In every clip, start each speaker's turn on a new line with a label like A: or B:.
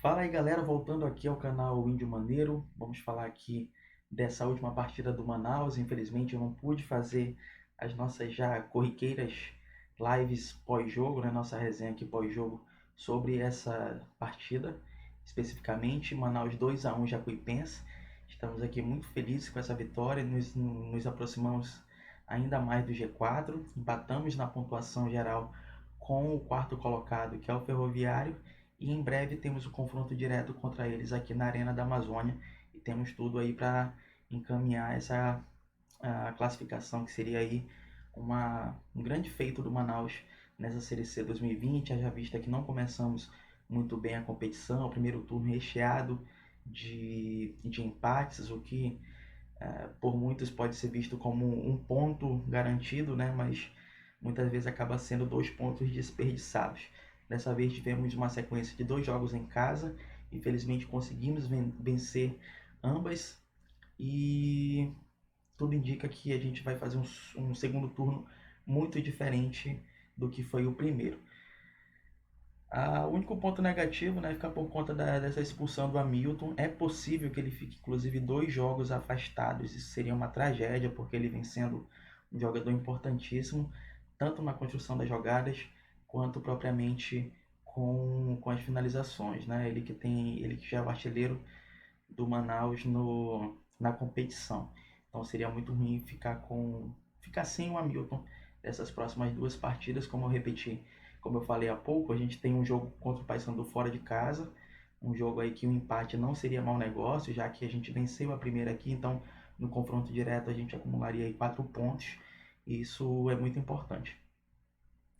A: Fala aí galera, voltando aqui ao canal Índio Maneiro, vamos falar aqui dessa última partida do Manaus. Infelizmente eu não pude fazer as nossas já corriqueiras lives pós-jogo, né? Nossa resenha aqui pós-jogo sobre essa partida, especificamente Manaus 2-1 Jacuipense. Estamos aqui muito felizes com essa vitória, nos aproximamos ainda mais do G4, empatamos na pontuação geral com o quarto colocado, que é o Ferroviário, e em breve temos o confronto direto contra eles aqui na Arena da Amazônia e temos tudo aí para encaminhar essa a classificação, que seria aí um grande feito do Manaus nessa Série C 2020, haja vista que não começamos muito bem a competição, o primeiro turno recheado de empates, o que por muitos pode ser visto como um ponto garantido, né? Mas muitas vezes acaba sendo 2 pontos desperdiçados. Dessa vez tivemos uma sequência de 2 jogos em casa, infelizmente conseguimos vencer ambas e tudo indica que a gente vai fazer um segundo turno muito diferente do que foi o primeiro. O único ponto negativo, né, fica por conta dessa expulsão do Hamilton. É possível que ele fique, inclusive, 2 jogos afastados. Isso seria uma tragédia, porque ele vem sendo um jogador importantíssimo, tanto na construção das jogadas, quanto propriamente com as finalizações. Né? Ele que já é o artilheiro do Manaus na competição. Então seria muito ruim ficar sem o Hamilton dessas próximas 2 partidas, como eu repeti, como eu falei há pouco, a gente tem um jogo contra o Paysandu fora de casa, um jogo aí que o empate não seria mau negócio, já que a gente venceu a primeira aqui, então no confronto direto a gente acumularia aí 4 pontos, e isso é muito importante.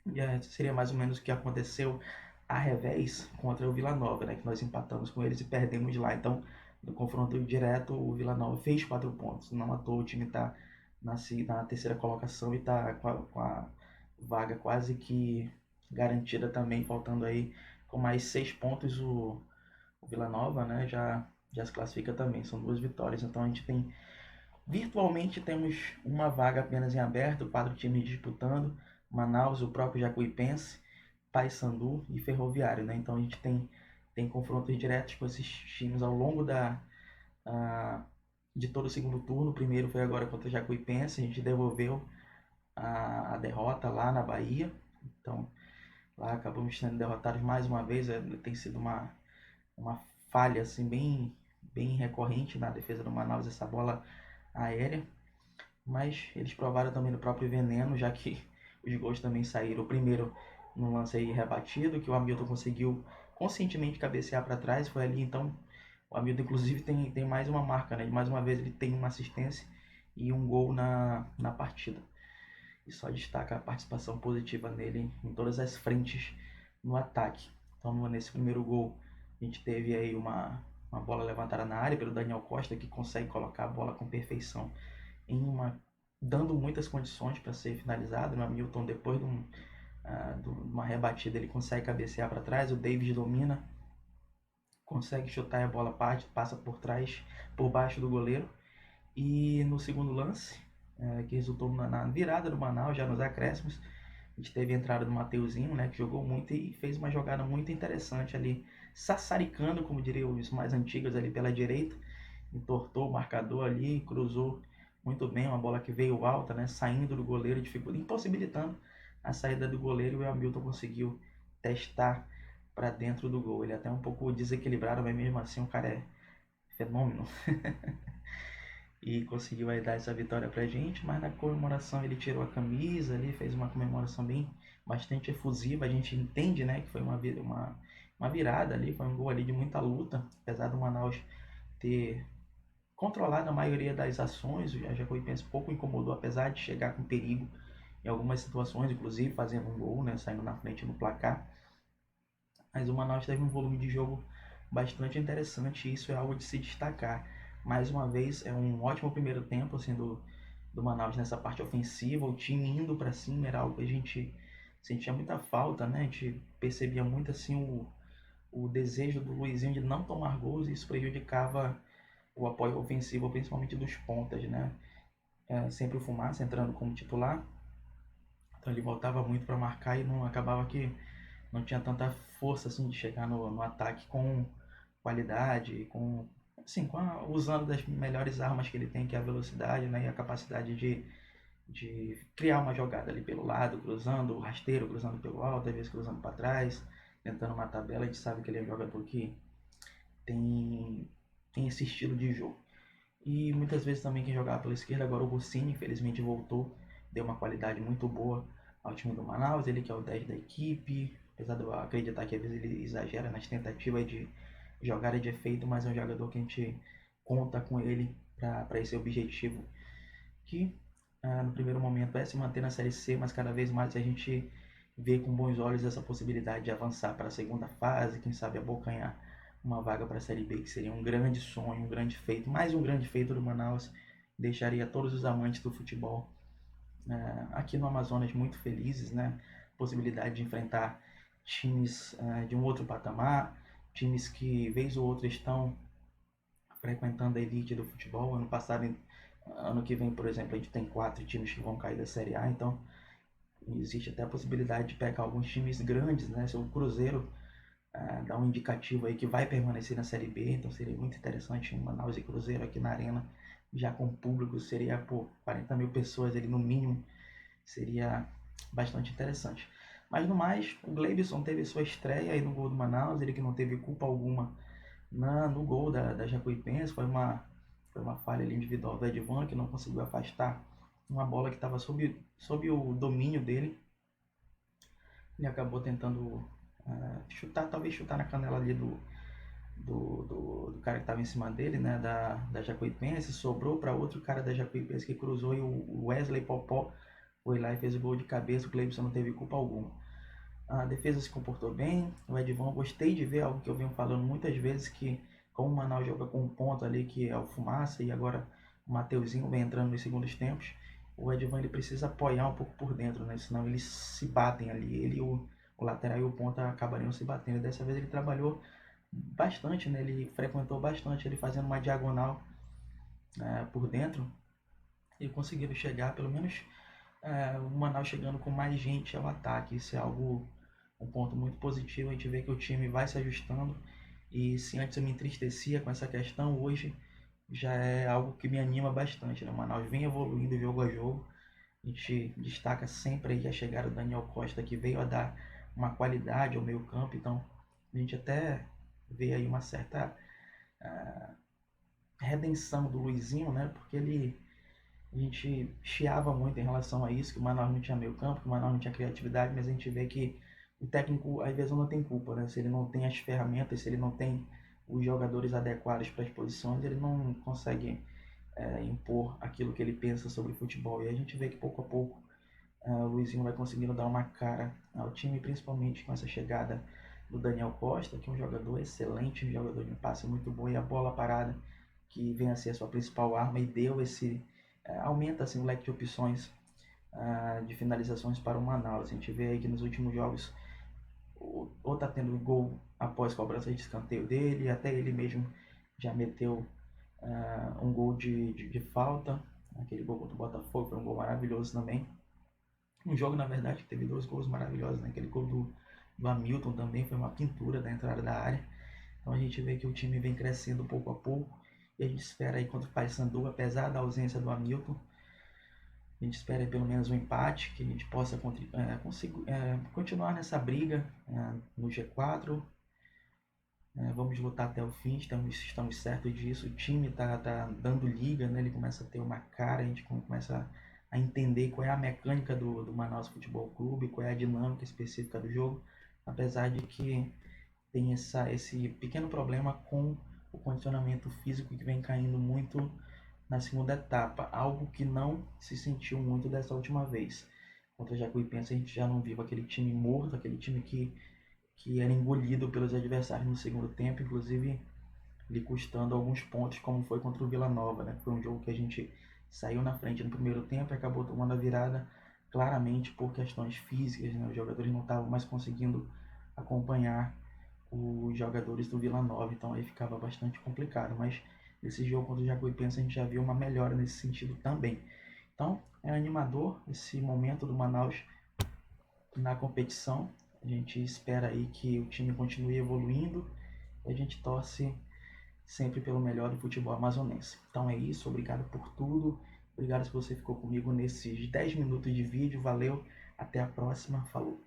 A: E seria mais ou menos o que aconteceu a revés contra o Vila Nova, né? Que nós empatamos com eles e perdemos lá. Então, no confronto direto, o Vila Nova fez 4 pontos. Não à toa o time está na terceira colocação e está com a vaga quase que garantida também, faltando aí com mais 6 pontos o Vila Nova, né? Já se classifica também. São 2 vitórias. Então a gente tem virtualmente temos uma vaga apenas em aberto, 4 times disputando: Manaus, o próprio Jacuipense, Paysandu e Ferroviário, né? Então a gente tem confrontos diretos com esses times ao longo a, de todo o segundo turno. O primeiro foi agora contra o Jacuipense, a gente devolveu a derrota lá na Bahia, então lá acabamos sendo derrotados mais uma vez. Tem sido uma falha assim bem recorrente na defesa do Manaus, essa bola aérea, mas eles provaram também no próprio veneno, já que os gols também saíram. O primeiro num lance aí rebatido, que o Hamilton conseguiu conscientemente cabecear para trás, foi ali. Então o Hamilton inclusive tem mais uma marca, né? Mais uma vez ele tem uma assistência e um gol na partida. E só destaca a participação positiva nele em todas as frentes no ataque. Então nesse primeiro gol a gente teve aí uma bola levantada na área pelo Daniel Costa, que consegue colocar a bola com perfeição dando muitas condições para ser finalizado. O Hamilton, depois de uma rebatida, ele consegue cabecear para trás, o David domina, consegue chutar, e a bola passa por trás, por baixo do goleiro. E no segundo lance, que resultou na virada do Manaus, já nos acréscimos, a gente teve a entrada do Mateuzinho, né, que jogou muito e fez uma jogada muito interessante ali, sassaricando, como diriam os mais antigos, ali pela direita, entortou o marcador ali, cruzou muito bem, uma bola que veio alta, né, saindo do goleiro, impossibilitando a saída do goleiro, e o Hamilton conseguiu testar para dentro do gol. Ele é até um pouco desequilibrado, mas mesmo assim o cara é fenômeno. E conseguiu aí dar essa vitória pra gente, mas na comemoração ele tirou a camisa ali, fez uma comemoração bastante efusiva. A gente entende, né, que foi uma virada ali, foi um gol ali de muita luta, apesar do Manaus ter controlado a maioria das ações. O Jacuipense pouco incomodou, apesar de chegar com perigo em algumas situações, inclusive fazendo um gol, né, saindo na frente no placar. Mas o Manaus teve um volume de jogo bastante interessante e isso é algo de se destacar. Mais uma vez, é um ótimo primeiro tempo assim, do Manaus nessa parte ofensiva, o time indo para cima era algo que a gente sentia muita falta, né? A gente percebia muito assim o desejo do Luizinho de não tomar gols, e isso prejudicava o apoio ofensivo, principalmente dos pontas, né? Sempre o Fumaça entrando como titular, então ele voltava muito para marcar e não acabava que não tinha tanta força assim de chegar no ataque qualidade, usando das melhores armas que ele tem, que é a velocidade, né, e a capacidade de criar uma jogada ali pelo lado, cruzando, rasteiro, cruzando pelo alto, às vezes cruzando para trás, tentando uma tabela. A gente sabe que ele é um jogador que tem, tem esse estilo de jogo. E muitas vezes também quem jogava pela esquerda, agora o Rossini, infelizmente voltou, deu uma qualidade muito boa ao time do Manaus, ele que é o 10 da equipe, apesar de eu acreditar que às vezes ele exagera nas tentativas de jogada de efeito, mas é um jogador que a gente conta com ele para esse objetivo, que no primeiro momento é se manter na Série C, mas cada vez mais a gente vê com bons olhos essa possibilidade de avançar para a segunda fase, quem sabe abocanhar uma vaga para a Série B, que seria um grande sonho, um grande feito, mais um grande feito do Manaus, deixaria todos os amantes do futebol aqui no Amazonas muito felizes, né? Possibilidade de enfrentar times de um outro patamar, times que vez ou outra estão frequentando a elite do futebol. Ano que vem, por exemplo, a gente tem 4 times que vão cair da Série A, então existe até a possibilidade de pegar alguns times grandes, né? Se o Cruzeiro dá um indicativo aí que vai permanecer na Série B, então seria muito interessante um Manaus e Cruzeiro aqui na Arena, já com público, seria por 40 mil pessoas ali no mínimo, seria bastante interessante. Mas no mais, o Gleibson teve sua estreia aí no gol do Manaus, ele que não teve culpa alguma no gol da Jacuipense, foi uma falha ali individual do Edvan, que não conseguiu afastar uma bola que estava sob o domínio dele. Ele acabou tentando talvez chutar na canela ali do cara que estava em cima dele, né, da Jacuipense, sobrou para outro cara da Jacuipense que cruzou, e o Wesley Popó foi lá e fez o gol de cabeça. O Cleibson não teve culpa alguma. A defesa se comportou bem, o Edvan, gostei de ver algo que eu venho falando muitas vezes, que como o Manaus joga com um ponto ali que é o Fumaça, e agora o Mateuzinho vem entrando nos segundos tempos, o Edvan ele precisa apoiar um pouco por dentro, né? Senão eles se batem ali, ele e o lateral e o ponta acabariam se batendo. E dessa vez ele trabalhou bastante, né? Ele frequentou bastante, ele fazendo uma diagonal por dentro, e conseguiram chegar, pelo menos o Manaus chegando com mais gente ao ataque. Isso é um ponto muito positivo. A gente vê que o time vai se ajustando, e se antes eu me entristecia com essa questão, hoje já é algo que me anima bastante, né? O Manaus vem evoluindo jogo a jogo. A gente destaca sempre aí a chegada do Daniel Costa, que veio a dar uma qualidade ao meio campo, então a gente até vê aí uma certa redenção do Luizinho, né? Porque a gente chiava muito em relação a isso, que o Manaus não tinha meio campo, que o Manaus não tinha criatividade, mas a gente vê que o técnico às vezes não tem culpa, né? Se ele não tem as ferramentas, se ele não tem os jogadores adequados para as posições, ele não consegue impor aquilo que ele pensa sobre futebol. E a gente vê que pouco a pouco o Luizinho vai conseguindo dar uma cara ao time, principalmente com essa chegada do Daniel Costa, que é um jogador excelente, um jogador de um passe muito bom, e a bola parada, que vem a ser a sua principal arma, e deu aumenta assim, o leque de opções de finalizações para o Manaus. A gente vê aí que nos últimos jogos ou tá tendo gol após cobrança de escanteio dele, até ele mesmo já meteu um gol de falta. Aquele gol contra o Botafogo foi um gol maravilhoso também. Um jogo, na verdade, que teve 2 gols maravilhosos, né? Aquele gol do Hamilton também foi uma pintura da entrada da área. Então a gente vê que o time vem crescendo pouco a pouco, e a gente espera aí contra o Paysandu, apesar da ausência do Hamilton, a gente espera pelo menos um empate, que a gente possa continuar nessa briga no G4. Vamos lutar até o fim, estamos certos disso. O time está dando liga, né? Ele começa a ter uma cara, a gente começa a entender qual é a mecânica do Manaus Futebol Clube, qual é a dinâmica específica do jogo, apesar de que tem esse pequeno problema com o condicionamento físico, que vem caindo muito na segunda etapa, algo que não se sentiu muito dessa última vez. Contra o Jacuipense a gente já não viu aquele time morto, aquele time que era engolido pelos adversários no segundo tempo, inclusive lhe custando alguns pontos, como foi contra o Vila Nova, né? Foi um jogo que a gente saiu na frente no primeiro tempo e acabou tomando a virada claramente por questões físicas, né? Os jogadores não estavam mais conseguindo acompanhar os jogadores do Vila Nova, então aí ficava bastante complicado. Mas nesse jogo contra o Jacuipense a gente já viu uma melhora nesse sentido também. Então é animador esse momento do Manaus na competição. A gente espera aí que o time continue evoluindo E a gente torce sempre pelo melhor do futebol amazonense. Então é isso, obrigado por tudo. Obrigado se você ficou comigo nesses 10 minutos de vídeo. Valeu, até a próxima, falou.